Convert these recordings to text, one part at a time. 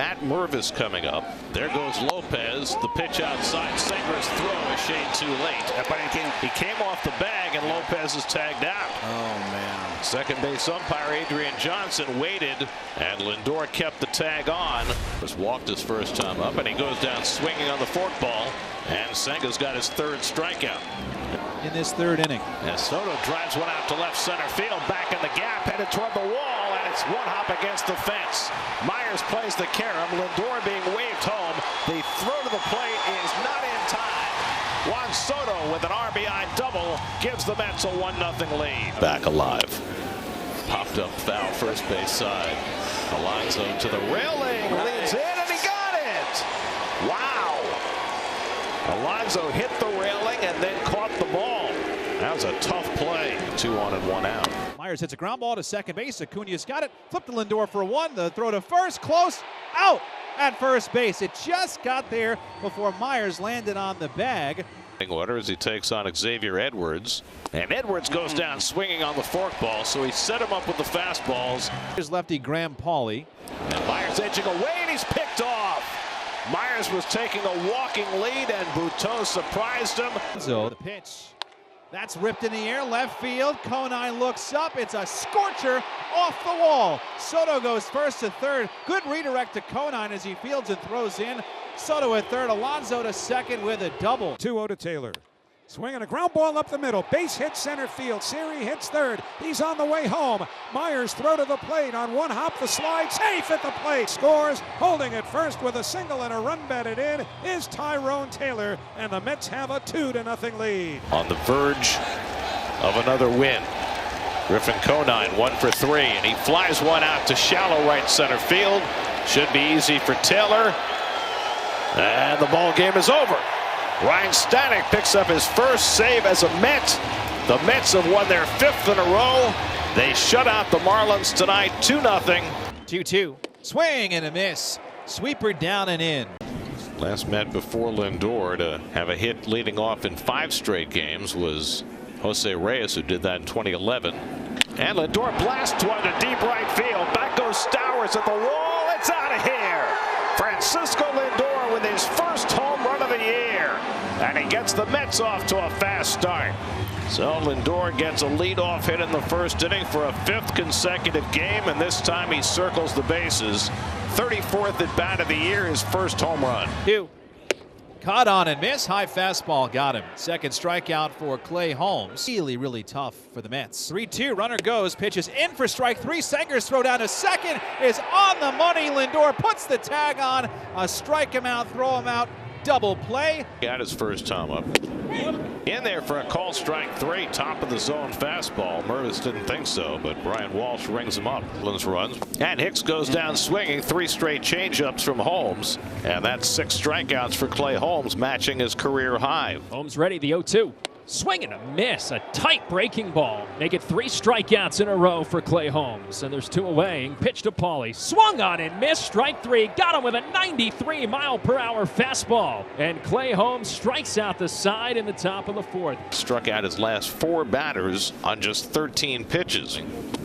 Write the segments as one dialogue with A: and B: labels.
A: Matt Mervis coming up. There goes Lopez. The pitch outside. Singer's throw a shade too late. But he came off the bag, and Lopez is tagged out.
B: Oh, man.
A: Second base umpire Adrian Johnson waited, and Lindor kept the tag on. Just walked his first time up, and he goes down swinging on the forkball. And Senga's got his third strikeout
C: in this third inning.
A: And Soto drives one out to left center field, back in the gap, headed toward the wall, and it's one hop against the fence. Myers plays the carom. Lindor being waved home. The throw to the plate is not in time. Juan Soto with an RBI double gives the Mets a 1-0 lead. Back alive. Popped up foul first base side. Alonso to the railing, leans in, and he got it. Wow. Alonso hit the railing and then caught the ball. That was a tough play. 2 on and 1 out.
C: Myers hits a ground ball to second base. Acuna's got it. Flipped to Lindor for 1. The throw to first. Close. Out at first base. It just got there before Myers landed on the bag.
A: Order as he takes on Xavier Edwards. And Edwards goes down swinging on the forkball, so he set him up with the fastballs.
C: Here's lefty Graham Pauley.
A: And Myers edging away, and he's picked off. Myers was taking a walking lead, and Buteau surprised him.
C: So the pitch. That's ripped in the air, left field. Conine looks up. It's a scorcher off the wall. Soto goes first to third. Good redirect to Conine as he fields and throws in. Soto at third. Alonso to second with a double.
D: 2-0 to Taylor. Swinging a ground ball up the middle. Base hit center field. Siri hits third. He's on the way home. Myers throw to the plate on one hop. The slide safe at the plate. Scores. Holding it first with a single and a run batted in is Tyrone Taylor. And the Mets have a 2-0 lead.
A: On the verge of another win. Griffin Conine 1 for 3. And he flies one out to shallow right center field. Should be easy for Taylor. And the ball game is over. Ryan Stanek picks up his first save as a Met. The Mets have won their 5th in a row. They shut out the Marlins tonight 2-0.
C: 2-2. Swing and a miss. Sweeper down and in.
A: Last Met before Lindor to have a hit leading off in 5 straight games was Jose Reyes, who did that in 2011. And Lindor blasts one to deep right field. Back goes Stowers at the wall. It's out of here. Francisco Lindor with his first home run of the year. And he gets the Mets off to a fast start. So Lindor gets a leadoff hit in the first inning for a 5th consecutive game, and this time he circles the bases. 34th at bat of the year, his first home run.
C: 2. Caught on and miss. High fastball got him. Second strikeout for Clay Holmes. Really tough for the Mets. 3-2. Runner goes. Pitches in for strike 3. Senger's throw down to second is on the money. Lindor puts the tag on. A strike him out, throw him out. Double play.
A: Got his first time up. In there for a call strike 3. Top of the zone fastball. Mervis didn't think so, but Brian Walsh rings him up. Runs. And Hicks goes down swinging. 3 straight changeups from Holmes. And that's 6 strikeouts for Clay Holmes, matching his career high.
E: Holmes ready, the 0-2. Swing and a miss, a tight breaking ball. Make it 3 strikeouts in a row for Clay Holmes. And there's 2 away. Pitch to Pauley. Swung on and missed. Strike 3. Got him with a 93-mile-per-hour fastball. And Clay Holmes strikes out the side in the top of the 4th.
A: Struck out his last 4 batters on just 13 pitches.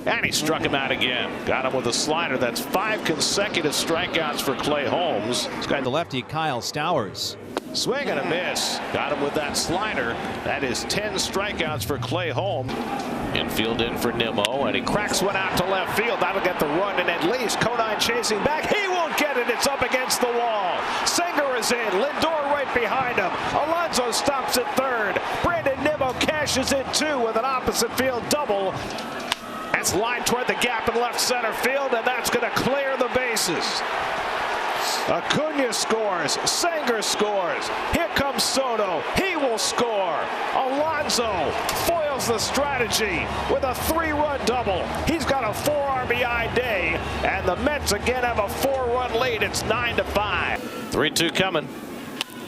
A: And he struck him out again. Got him with a slider. That's 5 consecutive strikeouts for Clay Holmes.
C: This guy, the lefty Kyle Stowers.
A: Swing and a miss. Got him with that slider. That is 10 strikeouts for Clay Holmes. Infield in for Nimmo, and he cracks one out to left field. That'll get the run, and at least Conine chasing back. He won't get it. It's up against the wall. Singer is in. Lindor right behind him. Alonso stops at third. Brandon Nimmo cashes in 2 with an opposite field double. That's lined toward the gap in left center field, and that's going to clear the bases. Acuna scores. Sanger scores. Here comes Soto. He will score. Alonso foils the strategy with a 3-run double. He's got a 4 RBI day, and the Mets again have a 4-run lead. It's 9-5. 3-2 coming.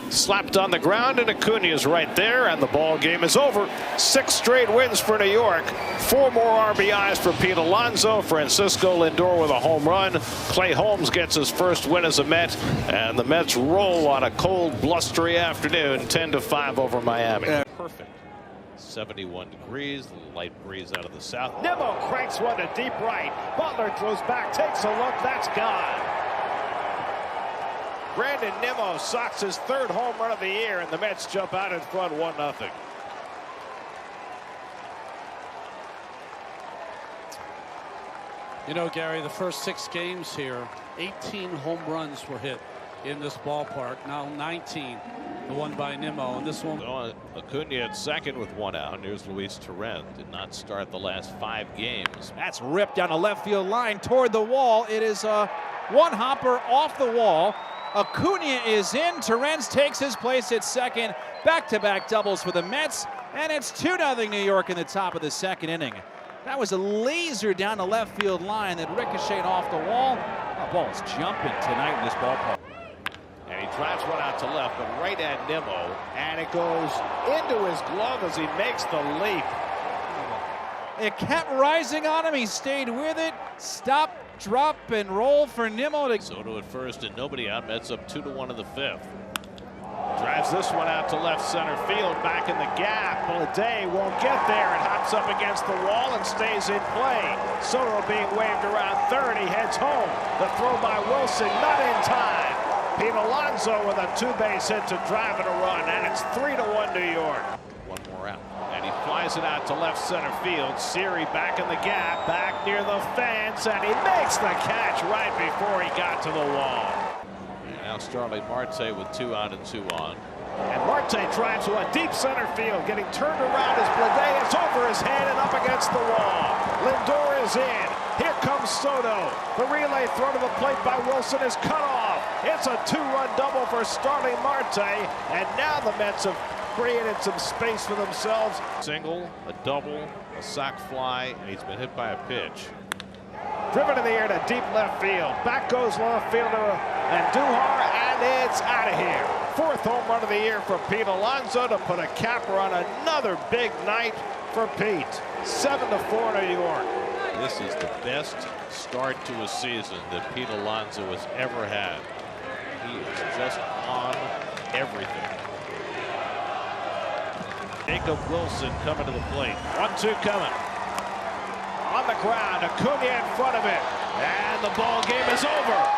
A: Slapped on the ground, and Acuna's right there, and the ball game is over. 6 straight wins for New York. 4 more RBIs for Pete Alonso. Francisco Lindor with a home run. Clay Holmes gets his first win as a Met, and the Mets roll on a cold, blustery afternoon, 10-5 over Miami. Perfect. 71 degrees, the light breeze out of the south. Nimmo cranks one to deep right. Butler throws back, takes a look, that's gone. Brandon Nimmo socks his third home run of the year, and the Mets jump out in front 1-0.
B: You know, Gary, the first 6 games here, 18 home runs were hit in this ballpark. Now 19, the one by Nimmo, and this one.
A: Acuna at second with 1 out. Here's Luis Torrens. Did not start the last 5 games.
C: That's ripped down the left field line toward the wall. It is a one-hopper off the wall. Acuna is in. Torrens takes his place at second. Back-to-back doubles for the Mets, and it's 2-0 New York in the top of the second inning. That was a laser down the left field line that ricocheted off the wall. The ball's jumping tonight in this ballpark.
A: And he drives one out to left, but right at Nimmo, and it goes into his glove as he makes the leap.
C: It kept rising on him. He stayed with it. Stop, drop, and roll for Nimmo.
A: Soto at first and nobody out. Mets up 2-1 in the 5th. Drives this one out to left center field, back in the gap. Day won't get there. It hops up against the wall and stays in play. Soto being waved around third. He heads home. The throw by Wilson, not in time. Pete Alonso with a 2-base hit to drive it a run, and it's 3-1 New York. One more out, and he flies it out to left center field. Siri back in the gap, back near the fence, and he makes the catch right before he got to the wall. Now Starling Marte with 2 out and 2 on. And Marte drives to a deep center field, getting turned around as Blade is over his head and up against the wall. Lindor is in. Here comes Soto. The relay throw to the plate by Wilson is cut off. It's a 2-run double for Starling Marte, and now the Mets have created some space for themselves. Single, a double, a sac fly, and he's been hit by a pitch. Driven in the air to deep left field. Back goes left fielder Andujar, and it's out of here. 4th home run of the year for Pete Alonso to put a capper on another big night for Pete. 7-4 New York. This is the best start to a season that Pete Alonso has ever had. He is just on everything. Jacob Wilson coming to the plate. 1-2 coming. On the ground, Acuna in front of it, and the ball game is over.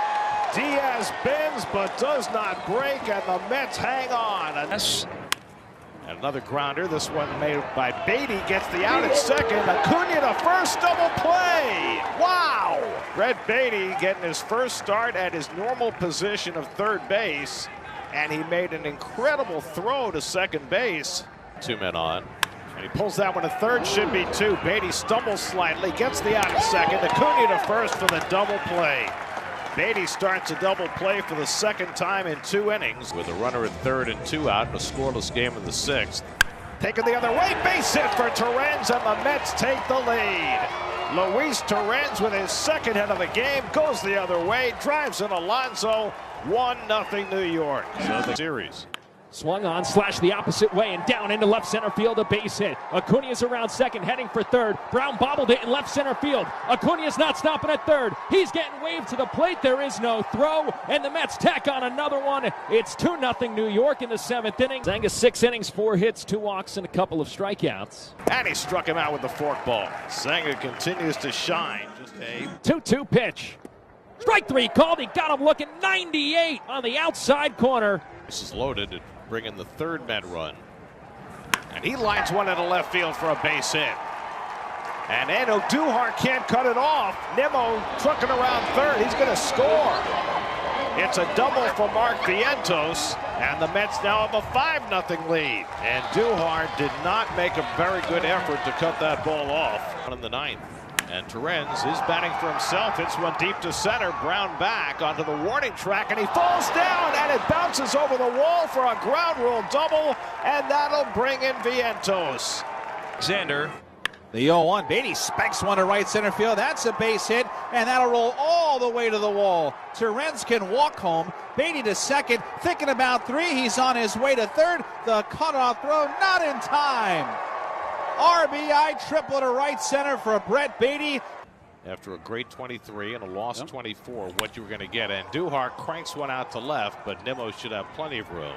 A: Diaz bends but does not break, and the Mets hang on. And another grounder, this one made by Batty, gets the out at second. Acuna to first, double play. Wow! Brett Batty getting his first start at his normal position of third base, and he made an incredible throw to second base. 2 men on. And he pulls that one to third, should be 2. Batty stumbles slightly, gets the out at second. Acuna to first for the double play. Batty starts a double play for the second time in 2 innings. With a runner at third and 2 out in a scoreless game in the 6th. Taken the other way, base hit for Torrens, and the Mets take the lead. Luis Torrens with his 2nd hit of the game goes the other way, drives in Alonso. 1-0 New York. So the series.
E: Swung on, slashed the opposite way, and down into left center field, a base hit. Acuna is around second, heading for third. Brown bobbled it in left center field. Acuna is not stopping at third. He's getting waved to the plate. There is no throw, and the Mets tack on another one. It's 2-0 New York in the 7th inning. Senga 6 innings, 4 hits, 2 walks, and a couple of strikeouts.
A: And he struck him out with the forkball. Senga continues to shine. Just a
E: 2-2 pitch. Strike 3 called. He got him looking. 98 on the outside corner.
A: This is loaded to bring in the 3rd Met run. And he lines one into left field for a base hit. And Andujar can't cut it off. Nimmo trucking around third. He's going to score. It's a double for Mark Vientos, and the Mets now have a 5-0 lead. And Andujar did not make a very good effort to cut that ball off in the 9th. And Torrens is batting for himself. Hits one deep to center. Brown back onto the warning track, and he falls down, and it bounces over the wall for a ground rule double, and that'll bring in Vientos.
C: Xander. The 0-1. Batty spikes one to right center field. That's a base hit, and that'll roll all the way to the wall. Torrens can walk home. Batty to second, thinking about 3. He's on his way to third. The cutoff throw, not in time. RBI triple to right center for Brett Batty.
A: After a great 23 and a lost 24, what you were going to get. And Andujar cranks one out to left, but Nimmo should have plenty of room.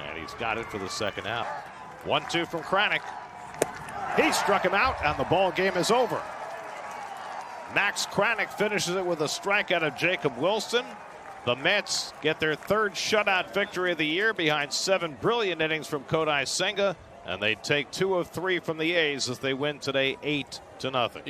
A: And he's got it for the 2nd out. 1-2 from Kranick. He struck him out, and the ball game is over. Max Kranick finishes it with a strikeout of Jacob Wilson. The Mets get their third shutout victory of the year behind 7 brilliant innings from Kodai Senga, and they take 2 of 3 from the A's as they win today 8-0.